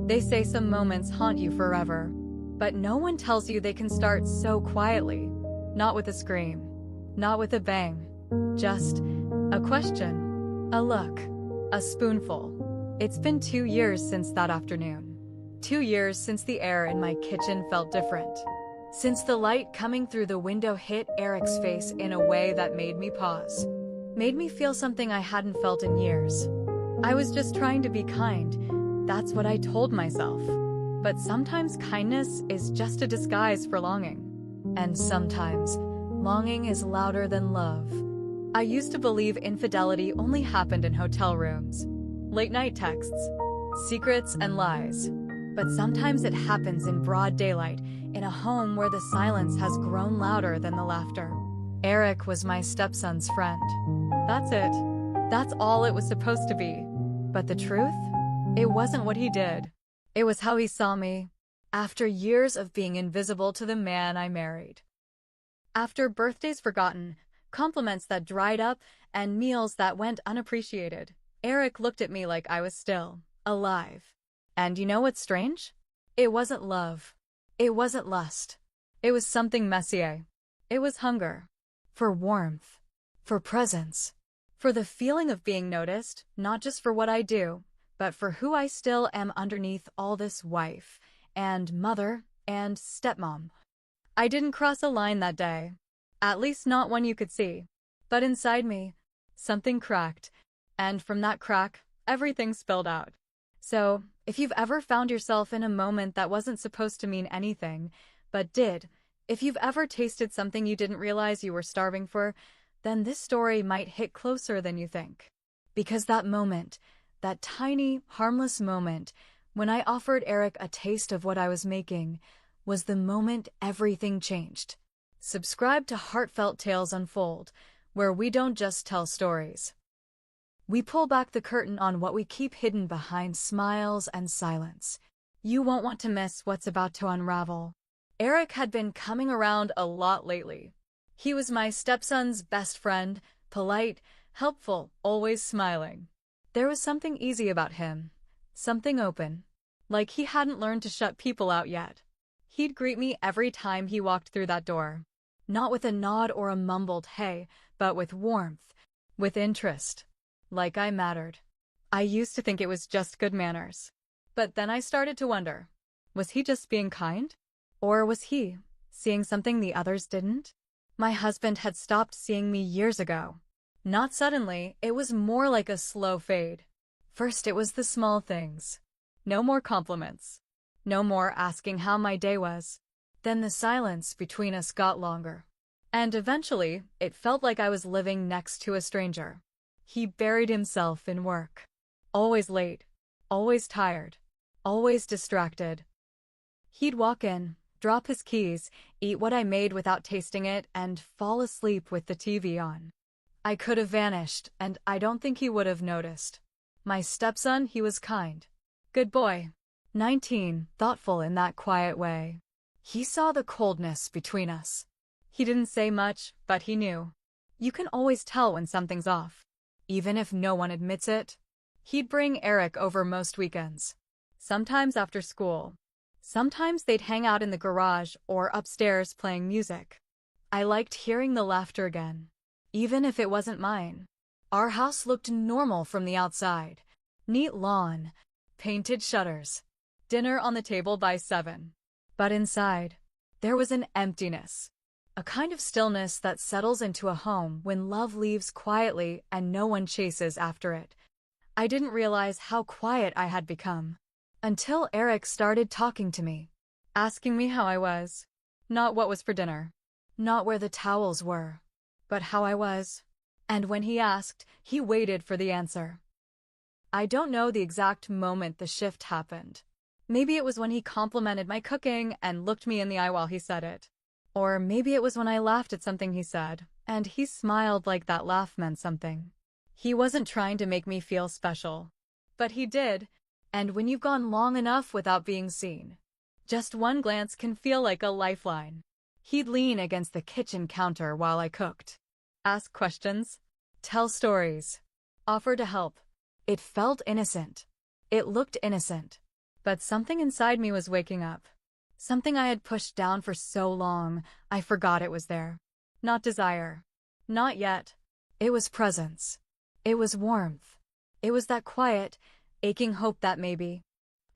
They say some moments haunt you forever, but no one tells you they can start so quietly. Not with a scream, not with a bang, just a question, a look, a spoonful. It's been 2 years since that afternoon. 2 years since the air in my kitchen felt different. Since the light coming through the window hit Eric's face in a way that made me pause. Made me feel something I hadn't felt in years. I was just trying to be kind. That's what I told myself. But sometimes kindness is just a disguise for longing. And sometimes, longing is louder than love. I used to believe infidelity only happened in hotel rooms, late-night texts, secrets and lies. But sometimes it happens in broad daylight, in a home where the silence has grown louder than the laughter. Eric was my stepson's friend. That's it. That's all it was supposed to be. But the truth? It wasn't what he did. It was how he saw me, after years of being invisible to the man I married. After birthdays forgotten, compliments that dried up, and meals that went unappreciated, Eric looked at me like I was still alive. And you know what's strange? It wasn't love. It wasn't lust. It was something messier. It was hunger. For warmth. For presence. For the feeling of being noticed, not just for what I do, but for who I still am underneath all this wife, and mother, and stepmom. I didn't cross a line that day. At least not one you could see. But inside me, something cracked. And from that crack, everything spilled out. So, if you've ever found yourself in a moment that wasn't supposed to mean anything, but did, if you've ever tasted something you didn't realize you were starving for, then this story might hit closer than you think. Because that moment, that tiny, harmless moment, when I offered Eric a taste of what I was making, was the moment everything changed. Subscribe to Heartfelt Tales Unfold, where we don't just tell stories. We pull back the curtain on what we keep hidden behind smiles and silence. You won't want to miss what's about to unravel. Eric had been coming around a lot lately. He was my stepson's best friend, polite, helpful, always smiling. There was something easy about him, something open, like he hadn't learned to shut people out yet. He'd greet me every time he walked through that door. Not with a nod or a mumbled hey, but with warmth, with interest. Like I mattered. I used to think it was just good manners. But then I started to wonder, was he just being kind? Or was he seeing something the others didn't? My husband had stopped seeing me years ago. Not suddenly, it was more like a slow fade. First it was the small things. No more compliments. No more asking how my day was. Then the silence between us got longer. And eventually, it felt like I was living next to a stranger. He buried himself in work. Always late. Always tired. Always distracted. He'd walk in, drop his keys, eat what I made without tasting it, and fall asleep with the TV on. I could have vanished, and I don't think he would have noticed. My stepson, he was kind. Good boy. 19, thoughtful in that quiet way. He saw the coldness between us. He didn't say much, but he knew. You can always tell when something's off. Even if no one admits it. He'd bring Eric over most weekends. Sometimes after school. Sometimes they'd hang out in the garage or upstairs playing music. I liked hearing the laughter again. Even if it wasn't mine. Our house looked normal from the outside. Neat lawn. Painted shutters. Dinner on the table by 7. But inside, there was an emptiness. A kind of stillness that settles into a home when love leaves quietly and no one chases after it. I didn't realize how quiet I had become. Until Eric started talking to me. Asking me how I was. Not what was for dinner. Not where the towels were. But how I was. And when he asked, he waited for the answer. I don't know the exact moment the shift happened. Maybe it was when he complimented my cooking and looked me in the eye while he said it. Or maybe it was when I laughed at something he said, and he smiled like that laugh meant something. He wasn't trying to make me feel special. But he did, and when you've gone long enough without being seen, just one glance can feel like a lifeline. He'd lean against the kitchen counter while I cooked. Ask questions. Tell stories. Offer to help. It felt innocent. It looked innocent. But something inside me was waking up. Something I had pushed down for so long, I forgot it was there. Not desire. Not yet. It was presence. It was warmth. It was that quiet, aching hope that maybe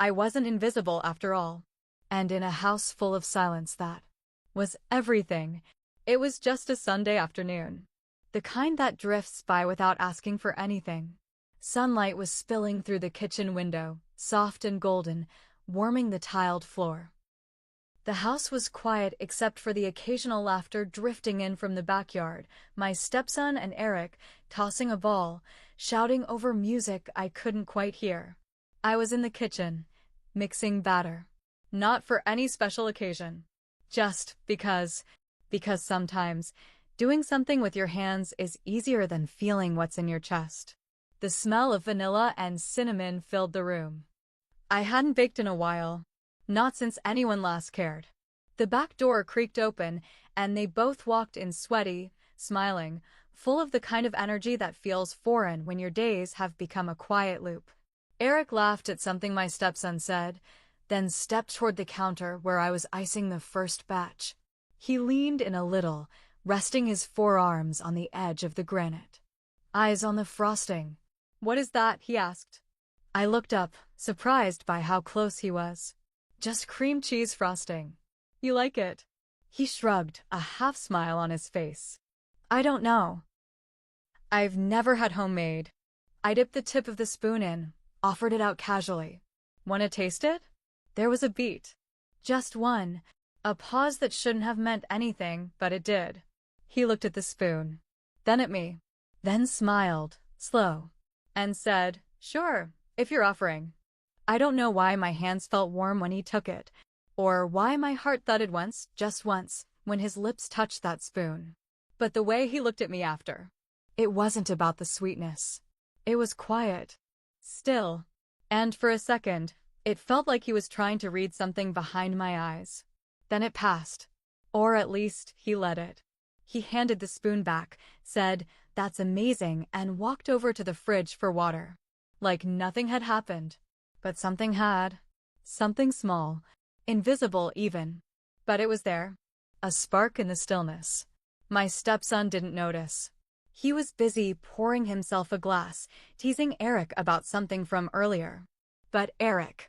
I wasn't invisible after all. And in a house full of silence that was everything, it was just a Sunday afternoon. The kind that drifts by without asking for anything. Sunlight was spilling through the kitchen window, soft and golden, warming the tiled floor. The house was quiet except for the occasional laughter drifting in from the backyard, my stepson and Eric tossing a ball, shouting over music I couldn't quite hear. I was in the kitchen, mixing batter. Not for any special occasion. Just because sometimes doing something with your hands is easier than feeling what's in your chest. The smell of vanilla and cinnamon filled the room. I hadn't baked in a while. Not since anyone last cared. The back door creaked open, and they both walked in sweaty, smiling, full of the kind of energy that feels foreign when your days have become a quiet loop. Eric laughed at something my stepson said, then stepped toward the counter where I was icing the first batch. He leaned in a little, resting his forearms on the edge of the granite. Eyes on the frosting. "What is that?" he asked. I looked up, surprised by how close he was. "Just cream cheese frosting. You like it?" He shrugged, a half smile on his face. "I don't know. I've never had homemade." I dipped the tip of the spoon in, offered it out casually. "Want to taste it?" There was a beat. Just one. A pause that shouldn't have meant anything, but it did. He looked at the spoon, then at me, then smiled, slow, and said, "Sure, if you're offering." I don't know why my hands felt warm when he took it, or why my heart thudded once, just once, when his lips touched that spoon. But the way he looked at me after. It wasn't about the sweetness. It was quiet. Still. And for a second, it felt like he was trying to read something behind my eyes. Then it passed. Or at least, he let it. He handed the spoon back, said, "That's amazing," and walked over to the fridge for water. Like nothing had happened. But something had. Something small. Invisible even. But it was there. A spark in the stillness. My stepson didn't notice. He was busy pouring himself a glass, teasing Eric about something from earlier. But Eric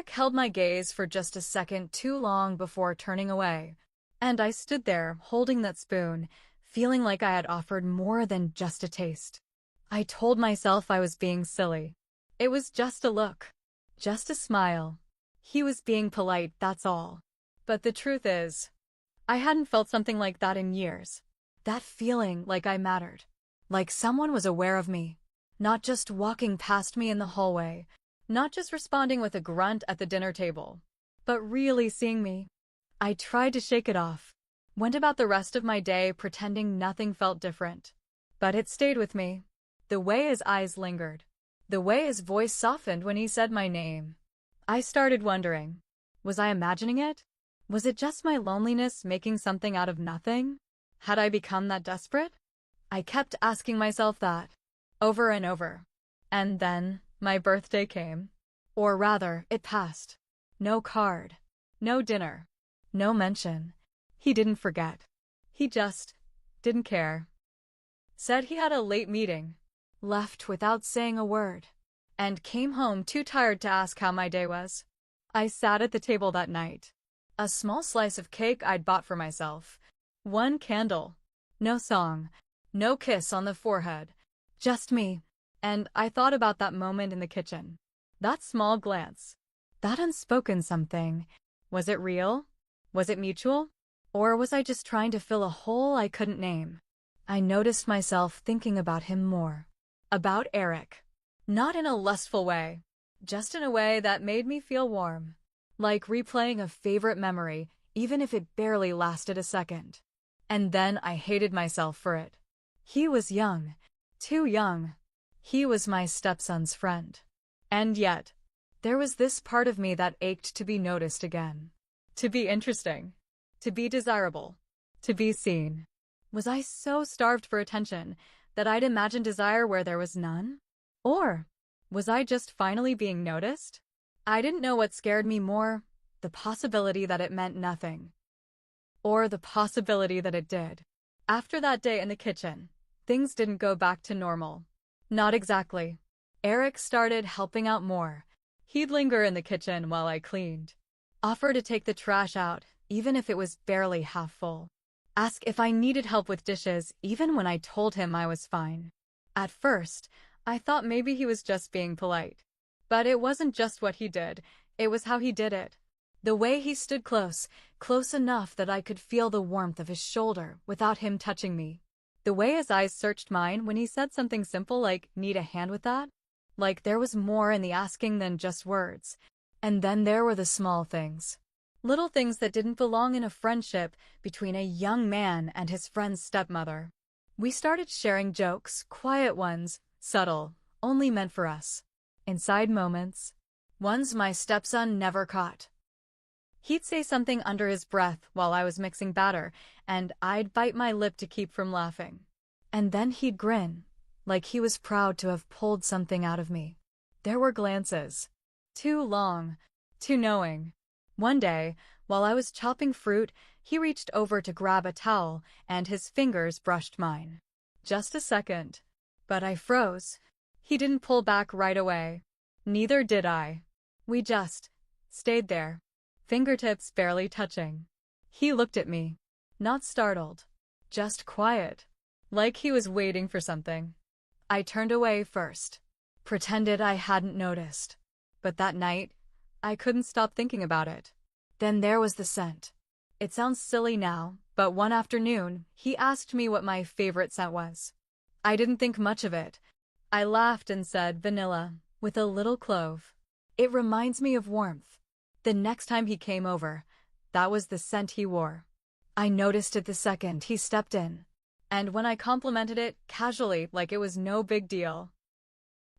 held my gaze for just a second too long before turning away. And I stood there, holding that spoon, feeling like I had offered more than just a taste. I told myself I was being silly. It was just a look. Just a smile. He was being polite, that's all. But the truth is, I hadn't felt something like that in years. That feeling like I mattered. Like someone was aware of me. Not just walking past me in the hallway. Not just responding with a grunt at the dinner table. But really seeing me. I tried to shake it off. Went about the rest of my day pretending nothing felt different. But it stayed with me. The way his eyes lingered. The way his voice softened when he said my name. I started wondering. Was I imagining it? Was it just my loneliness making something out of nothing? Had I become that desperate? I kept asking myself that. Over and over. And then, my birthday came. Or rather, it passed. No card. No dinner. No mention. He didn't forget. He just didn't care. Said he had a late meeting. Left without saying a word. And came home too tired to ask how my day was. I sat at the table that night. A small slice of cake I'd bought for myself. One candle. No song. No kiss on the forehead. Just me. And I thought about that moment in the kitchen. That small glance. That unspoken something. Was it real? Was it mutual? Or was I just trying to fill a hole I couldn't name? I noticed myself thinking about him more. About Eric. Not in a lustful way. Just in a way that made me feel warm. Like replaying a favorite memory, even if it barely lasted a second. And then I hated myself for it. He was young. Too young. He was my stepson's friend. And yet, there was this part of me that ached to be noticed again. To be interesting. To be desirable. To be seen. Was I so starved for attention that I'd imagine desire where there was none? Or was I just finally being noticed? I didn't know what scared me more, the possibility that it meant nothing, or the possibility that it did. After that day in the kitchen, things didn't go back to normal. Not exactly. Eric started helping out more. He'd linger in the kitchen while I cleaned. Offer to take the trash out, even if it was barely half full. Ask if I needed help with dishes, even when I told him I was fine. At first, I thought maybe he was just being polite. But it wasn't just what he did, it was how he did it. The way he stood close, close enough that I could feel the warmth of his shoulder without him touching me. The way his eyes searched mine when he said something simple like, "Need a hand with that?" Like there was more in the asking than just words. And then there were the small things. Little things that didn't belong in a friendship between a young man and his friend's stepmother. We started sharing jokes, quiet ones, subtle, only meant for us. Inside moments. Ones my stepson never caught. He'd say something under his breath while I was mixing batter, and I'd bite my lip to keep from laughing. And then he'd grin, like he was proud to have pulled something out of me. There were glances. Too long, too knowing. One day, while I was chopping fruit, he reached over to grab a towel, and his fingers brushed mine. Just a second. But I froze. He didn't pull back right away. Neither did I. We just stayed there, fingertips barely touching. He looked at me, not startled, just quiet, like he was waiting for something. I turned away first, pretended I hadn't noticed. But that night, I couldn't stop thinking about it. Then there was the scent. It sounds silly now, but one afternoon, he asked me what my favorite scent was. I didn't think much of it. I laughed and said vanilla, with a little clove. It reminds me of warmth. The next time he came over, that was the scent he wore. I noticed it the second he stepped in. And when I complimented it, casually, like it was no big deal,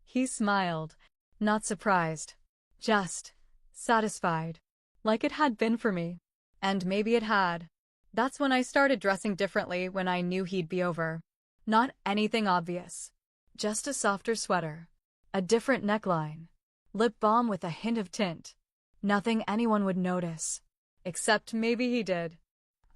he smiled, not surprised, just satisfied, like it had been for me. And maybe it had. That's when I started dressing differently when I knew he'd be over. Not anything obvious. Just a softer sweater, a different neckline, lip balm with a hint of tint. Nothing anyone would notice. Except maybe he did.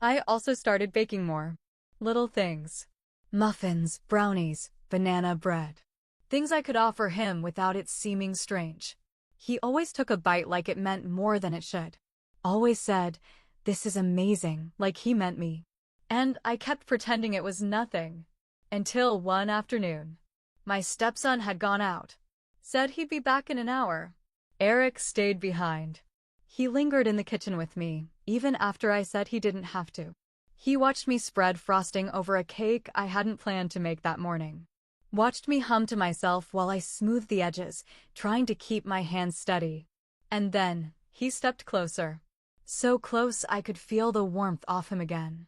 I also started baking more. Little things. Muffins, brownies, banana bread. Things I could offer him without it seeming strange. He always took a bite like it meant more than it should. Always said, "This is amazing," like he meant me. And I kept pretending it was nothing. Until one afternoon. My stepson had gone out. Said he'd be back in an hour. Eric stayed behind. He lingered in the kitchen with me, even after I said he didn't have to. He watched me spread frosting over a cake I hadn't planned to make that morning. Watched me hum to myself while I smoothed the edges, trying to keep my hands steady. And then, he stepped closer. So close I could feel the warmth off him again.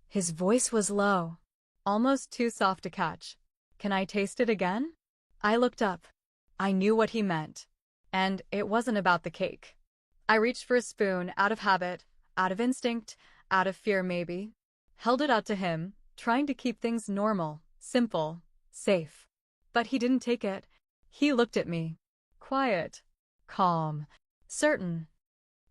His voice was low, almost too soft to catch. "Can I taste it again?" I looked up. I knew what he meant. And it wasn't about the cake. I reached for a spoon, out of habit, out of instinct, out of fear maybe. Held it out to him, trying to keep things normal, simple, safe. But he didn't take it. He looked at me. Quiet, calm, certain.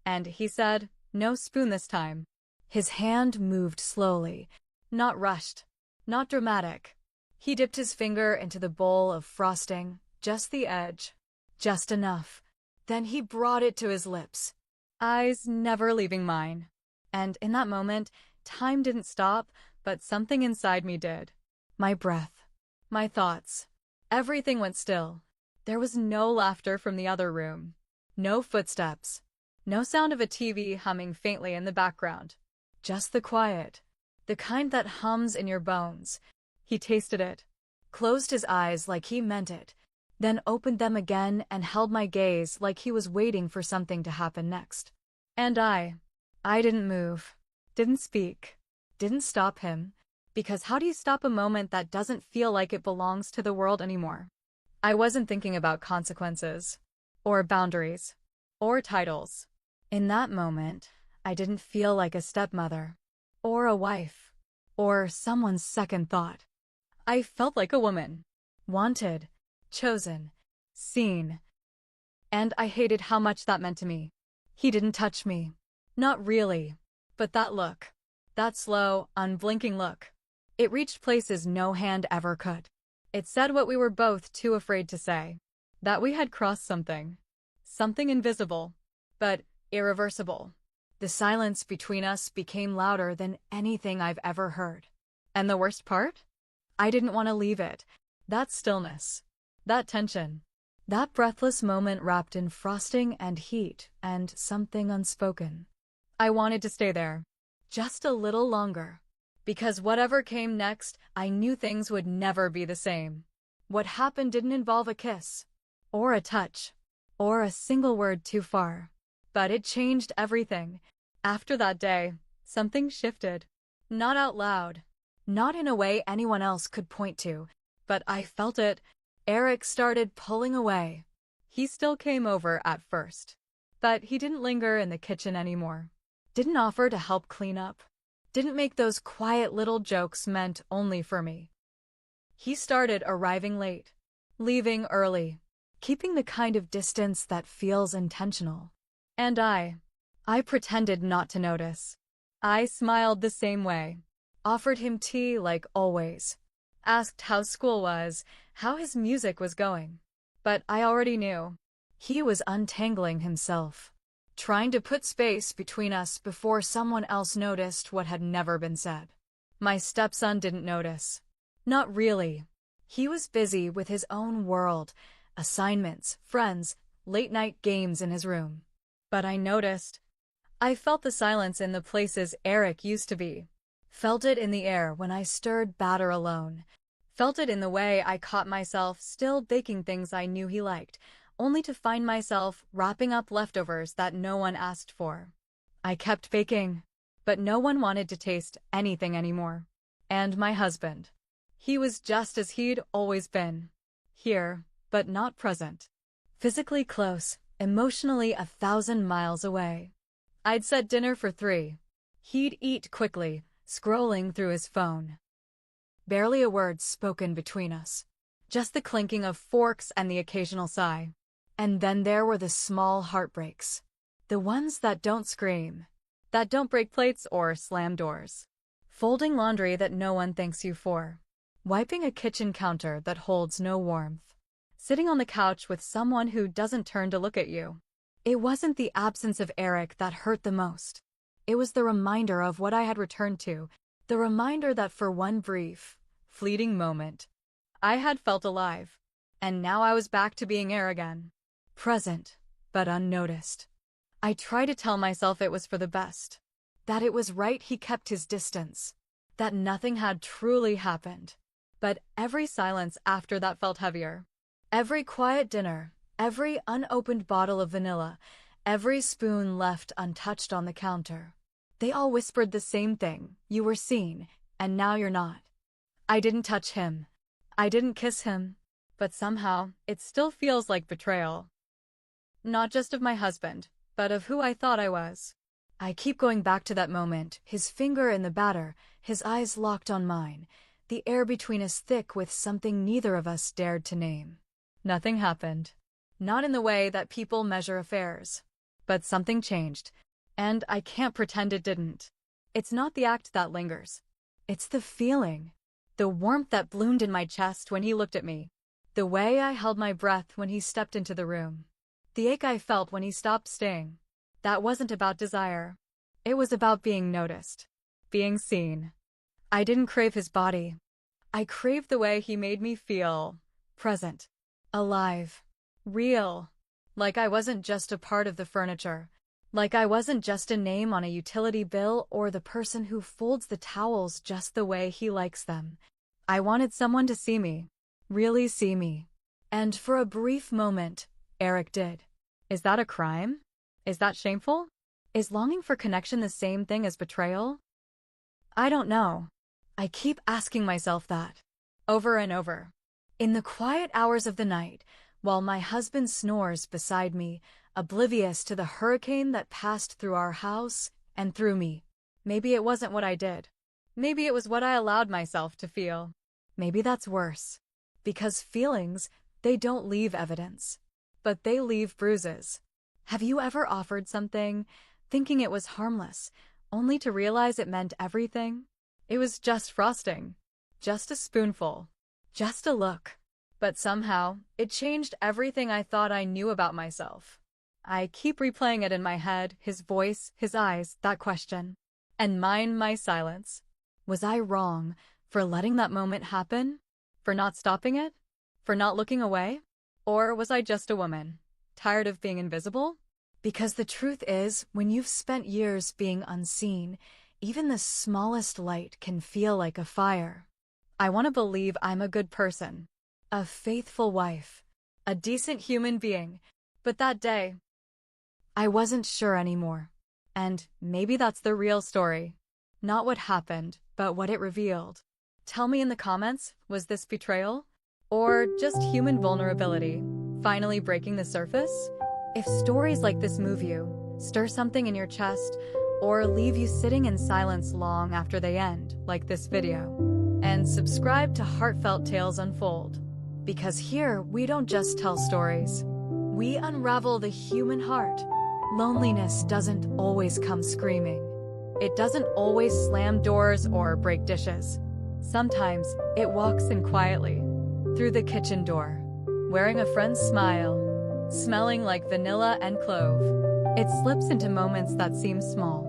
And he said, "No spoon this time." His hand moved slowly, not rushed, not dramatic. He dipped his finger into the bowl of frosting, just the edge, just enough. Then he brought it to his lips, eyes never leaving mine. And in that moment, time didn't stop, but something inside me did. My breath, my thoughts, everything went still. There was no laughter from the other room, no footsteps, no sound of a TV humming faintly in the background. Just the quiet, the kind that hums in your bones. He tasted it, closed his eyes like he meant it, then opened them again and held my gaze like he was waiting for something to happen next. And I didn't move, didn't speak, didn't stop him, because how do you stop a moment that doesn't feel like it belongs to the world anymore? I wasn't thinking about consequences, or boundaries, or titles. In that moment, I didn't feel like a stepmother, or a wife, or someone's second thought. I felt like a woman. Wanted, chosen, seen. And I hated how much that meant to me. He didn't touch me. Not really. But that look. That slow, unblinking look. It reached places no hand ever could. It said what we were both too afraid to say. That we had crossed something. Something invisible, but irreversible. The silence between us became louder than anything I've ever heard. And the worst part? I didn't want to leave it. That stillness. That tension. That breathless moment wrapped in frosting and heat and something unspoken. I wanted to stay there. Just a little longer. Because whatever came next, I knew things would never be the same. What happened didn't involve a kiss. Or a touch. Or a single word too far. But it changed everything. After that day, something shifted. Not out loud. Not in a way anyone else could point to. But I felt it. Eric started pulling away. He still came over at first. But he didn't linger in the kitchen anymore. Didn't offer to help clean up. Didn't make those quiet little jokes meant only for me. He started arriving late. Leaving early. Keeping the kind of distance that feels intentional. And I pretended not to notice. I smiled the same way. Offered him tea like always. Asked how school was, how his music was going. But I already knew. He was untangling himself. Trying to put space between us before someone else noticed what had never been said. My stepson didn't notice. Not really. He was busy with his own world. Assignments, friends, late-night games in his room. But I noticed. I felt the silence in the places Eric used to be. Felt it in the air when I stirred batter alone. Felt it in the way I caught myself still baking things I knew he liked, only to find myself wrapping up leftovers that no one asked for. I kept baking, but no one wanted to taste anything anymore. And my husband. He was just as he'd always been. Here, but not present. Physically close, emotionally 1,000 miles away. I'd set dinner for 3. He'd eat quickly, scrolling through his phone. Barely a word spoken between us. Just the clinking of forks and the occasional sigh. And then there were the small heartbreaks. The ones that don't scream. That don't break plates or slam doors. Folding laundry that no one thanks you for. Wiping a kitchen counter that holds no warmth. Sitting on the couch with someone who doesn't turn to look at you. It wasn't the absence of Eric that hurt the most. It was the reminder of what I had returned to. The reminder that for one brief, fleeting moment, I had felt alive. And now I was back to being Eric again. Present, but unnoticed. I tried to tell myself it was for the best. That it was right he kept his distance. That nothing had truly happened. But every silence after that felt heavier. Every quiet dinner, every unopened bottle of vanilla, every spoon left untouched on the counter. They all whispered the same thing: you were seen, and now you're not. I didn't touch him. I didn't kiss him. But somehow, it still feels like betrayal. Not just of my husband, but of who I thought I was. I keep going back to that moment, his finger in the batter, his eyes locked on mine, the air between us thick with something neither of us dared to name. Nothing happened. Not in the way that people measure affairs. But something changed, and I can't pretend it didn't. It's not the act that lingers. It's the feeling. The warmth that bloomed in my chest when he looked at me. The way I held my breath when he stepped into the room. The ache I felt when he stopped staying. That wasn't about desire. It was about being noticed. Being seen. I didn't crave his body. I craved the way he made me feel. Present. Alive. Real. Like I wasn't just a part of the furniture. Like I wasn't just a name on a utility bill or the person who folds the towels just the way he likes them. I wanted someone to see me. Really see me. And for a brief moment, Eric did. Is that a crime? Is that shameful? Is longing for connection the same thing as betrayal? I don't know. I keep asking myself that. Over and over. In the quiet hours of the night, while my husband snores beside me, oblivious to the hurricane that passed through our house and through me. Maybe it wasn't what I did. Maybe it was what I allowed myself to feel. Maybe that's worse. Because feelings, they don't leave evidence. but they leave bruises. Have you ever offered something, thinking it was harmless, only to realize it meant everything? It was just frosting, just a spoonful, just a look. But somehow, it changed everything I thought I knew about myself. I keep replaying it in my head, his voice, his eyes, that question. And mine, my silence. Was I wrong for letting that moment happen? For not stopping it? For not looking away? Or was I just a woman, tired of being invisible? Because the truth is, when you've spent years being unseen, even the smallest light can feel like a fire. I want to believe I'm a good person, a faithful wife, a decent human being, but that day, I wasn't sure anymore. And maybe that's the real story. Not what happened, but what it revealed. Tell me in the comments, was this betrayal? Or just human vulnerability, finally breaking the surface? If stories like this move you, stir something in your chest, or leave you sitting in silence long after they end, like this video. And subscribe to Heartfelt Tales Unfold. Because here, we don't just tell stories. We unravel the human heart. Loneliness doesn't always come screaming. It doesn't always slam doors or break dishes. Sometimes, it walks in quietly, through the kitchen door, wearing a friend's smile, smelling like vanilla and clove. It slips into moments that seem small.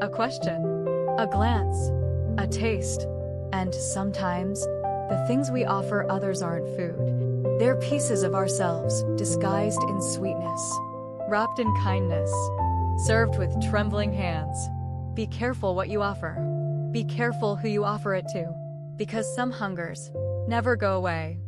A question, a glance, a taste. And sometimes, the things we offer others aren't food. They're pieces of ourselves, disguised in sweetness, wrapped in kindness, served with trembling hands. Be careful what you offer. Be careful who you offer it to, because some hungers never go away.